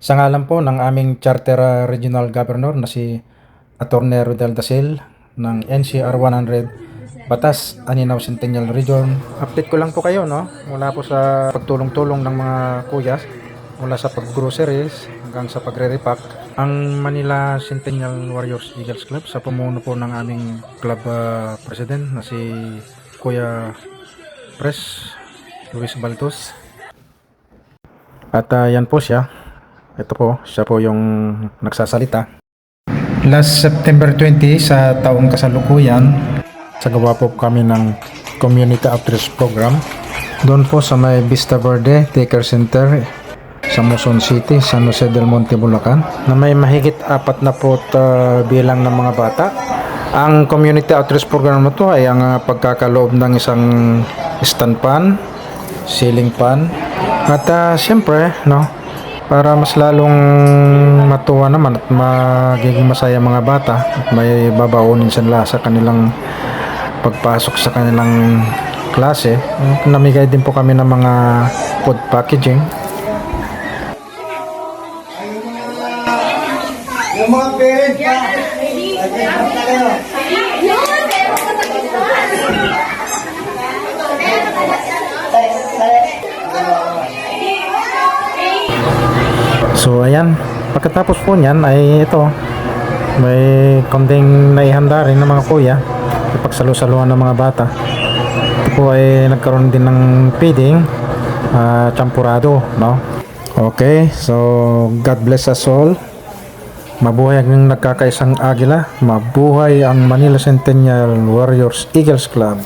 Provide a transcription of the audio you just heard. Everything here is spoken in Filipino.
Sa ngalan po ng aming Charter Regional Governor na si Atty. Rodel Dasil ng NCR 100 Batas Aninaw Centennial Region. Update ko lang po kayo, no? Mula po sa pagtulong-tulong ng mga kuya, mula sa pag-groceries hanggang sa pagre-repack, ang Manila Centennial Warriors Eagles Club sa pumuno po ng aming club president na si Kuya Pres Luis Baltos. At yan po siya. Ito po, siya po yung nagsasalita. Last September 20 sa taong kasalukuyan, sagawa po kami ng Community Outreach Program. Doon po sa may Vista Verde Daycare Center sa Muson City, San Jose del Monte, Bulacan, na may mahigit 4 na po bilang ng mga bata. Ang Community Outreach Program na to ay ang pagkakaloob ng isang stand pan, ceiling fan, at siyempre, no, para mas lalong matuwa naman at magiging masaya mga bata at may babaunin sila sa kanilang pagpasok sa kanilang klase. Namigay din po kami ng mga food packaging. Yung mga parents pa, So ayan, pagkatapos po niyan ay ito, may konting naihanda rin ng mga kuya ipagsalu-saluhan ng mga bata. Ito po ay nagkaroon din ng feeding, champurado, no? Okay, so God bless us all. Mabuhay ang nagkakaisang agila, mabuhay ang Manila Centennial Warriors Eagles Club.